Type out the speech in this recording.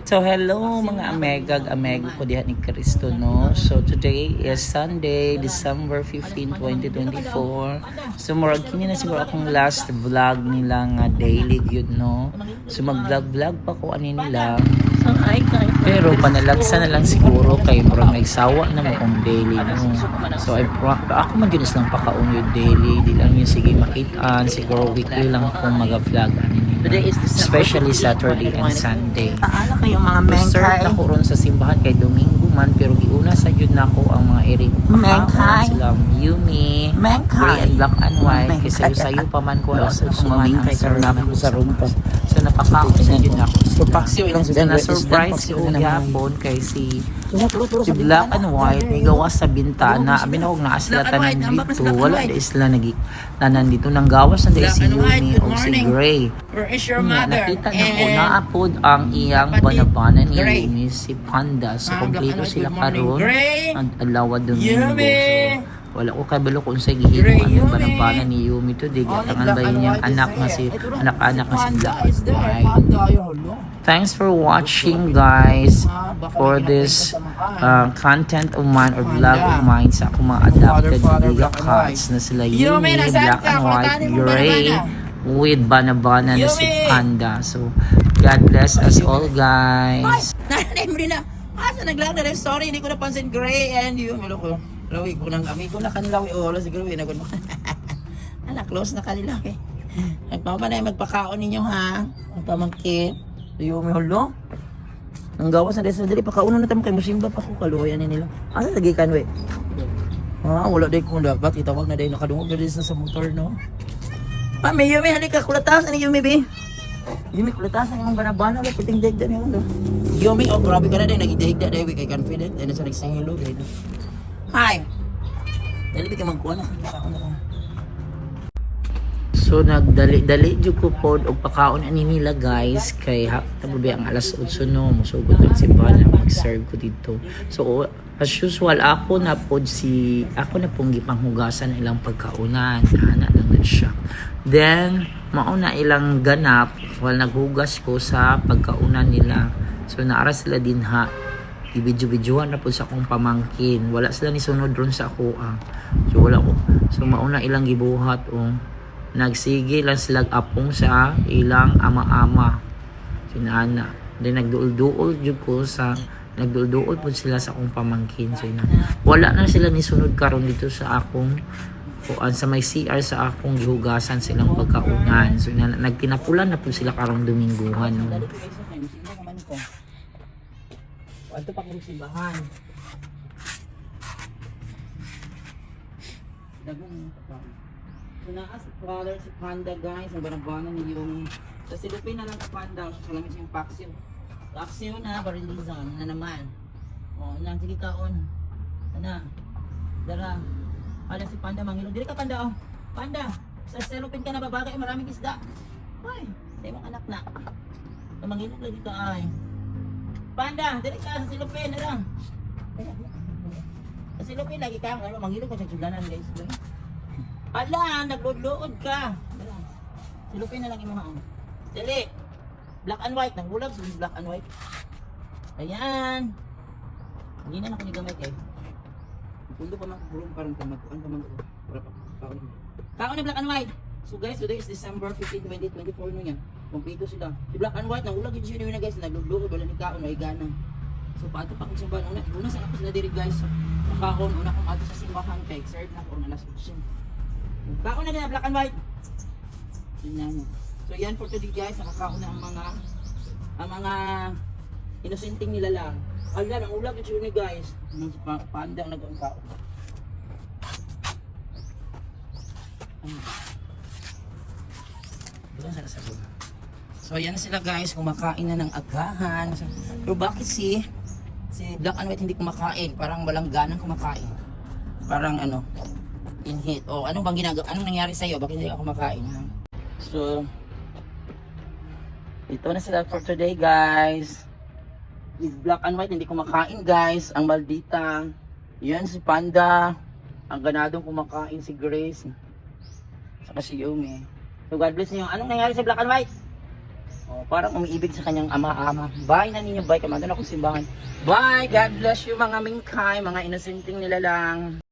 So hello mga amego ko diha ni Cristo no. So today is Sunday, December 15, 2024. So murag kini na siguro akong last vlog nila nga daily gyud no. So mag-vlog pa ko ani nila. Pero panalagsa na lang siguro kay murag nagsawa na mo kung daily no. So ako man gyud lang pakaon yung daily, di lang yung sige makitaan, siguro weekly lang akong mag-vlog ani nila. Especially Saturday and Sunday. Paano kayong mga Sir, mengkay? ako ron sa simbahan kay Domingo man pero giuna sa jud nako ang mga eri Mengkay. sila Yumi, Mengkay. Gray and Black and White Mengkay. kasi sayo pa man ko alas suman ang Mengkay sir karon namin sa rumpa. So napakaon sa jud nako. So paksiw ilang So na surprise ko gyapon kay si Black and White may gawas sa bintana abi na og naa sila tanan dito wala di sila tanan dito nang gawas na di si Yumi o si Gray. Where is your Nga, mother? nakita na ko naapod ang iyang banabana ni Gray. Yumi si Panda. So, kompleto Black and sila White, good morning, karon Gray. ang adlaw Domingo. Yumi. So, wala ko kabalo kung sa gihimo Gray, ang Yumi. banabana ni Yumi today. Gatangan ba yun yung anak nga si anak-anak nga si Black and White. Thanks for watching guys for this content of mine or vlog of mine sa akong mga adopted Liga Cats na sila Yumi, Black and White, Gray, with Banabana na si Panda. So, God bless us all guys. Nanay mo rin na. Asa naglag na rin? Sorry, hindi ko napansin Gray and you. Malo ko. Lawi ko nang kami ko na kanilawi. Ola si Gray. Nagun mo. Anak, close na kanila. Okay. Nagpapa na yung magpakaon ninyo ha. Ang pamangkin. Tuyo may hulo. Ang gawas na desa dali. Pakaunan na tayo kay musimba pa ko. Kaluhayan na nila. Asa lagi kan we? Ha, wala din kung dapat. Itawag na din. Nakadungog na din sa motor no. Pa, may Yumi, halika, kulatasan ni Yumi, be. Yumi, kulatasan yung banabana, wala, puting degda niya, wala. Yumi, oh, grabe ka na din, nagidegda na, kay confident, ay nasa nagsahilo, gaya na. Hi! Dali, ka magkuha na. So nagdali-dali jud ko pod og pakaon ani nila guys kay tabubi ang alas 8 no musugod ang simbahan mag-serve ko dito. So as usual ako na pong gipanghugasan ilang pagkaunan ana lang na siya. Then mauna ilang ganap while naghugas ko sa pagkaunan nila. So naara sila din ha ibidyo-bidyohan na po sa akong pamangkin. Wala sila ni sunod ron sa ako So wala ko. So mauna ilang gibuhat nagsige lang sila apong sa ilang ama-ama sinana then nagduol-duol jud ko sa nagduol-duol po sila sa akong pamangkin so wala na sila ni sunod karon dito sa akong sa may CR sa akong gihugasan silang pagkaunan so nagtinapulan na po sila karong Dominguhan no. Ato pa kong simbahan. Dagong so naas brother si Panda guys, ang banabana ni yung sa silupin na lang ka Panda, so lang yung paksiw. Paksiw na, barilizan na naman. O, nang sige kaon. Ana. Dara. Ala si Panda mangilog. Dili ka Panda oh. Panda, sa silupin ka na babagay, maraming isda. Ay, sa imong anak na. Mangilog lagi ka ay. Panda, dili ka sa silupin na lang. Sa silupin lagi ka, mangilog ka sa sudanan guys. Ala, nagluod-luod ka. Silupin na lang yung mga Dali. Black and white. Nanggulag sa black and white. Ayan. Hindi na nakanigamay kayo. Pundo pa makagulong parang kamatuan pa mga kaon na black and white. So guys, today is December 15, 2024 no yan. Kumpleto sila. Si black and white, nanggulag yun siya na guys. Nagluod-luod. Wala ni kaon. Ay gana. So paano pa kung simbahan. Una sa ako sila diri guys. Nakaon. Una kong ato sa simbahan kay. Serve na ko na last option. Kaon na din black and white. Tingnan niyo. So yan for today guys, nakakaon na ang mga inusenting nila lang. Ala, ang ulag ito ni guys. Nang Panda ang nag-kaon. So yan sila guys, kumakain na ng agahan. Pero bakit si Black and White hindi kumakain? Parang walang ganang kumakain. Parang inhit. O anong bang ginagawa? Anong nangyari sa iyo? Bakit hindi ka kumakain? Ha? So ito na sila for today guys. With Black and White hindi kumakain guys. Ang maldita. Yan si Panda. Ang ganadong kumakain si Grace. Saka si Yumi. So God bless niyo. Anong nangyari sa Black and White? Oh, parang umiibig sa kanyang ama-ama. Bye na ninyo, bye. Kamagano akong simbahan. Bye! God bless you mga mingkay, mga inosenteng nila lang.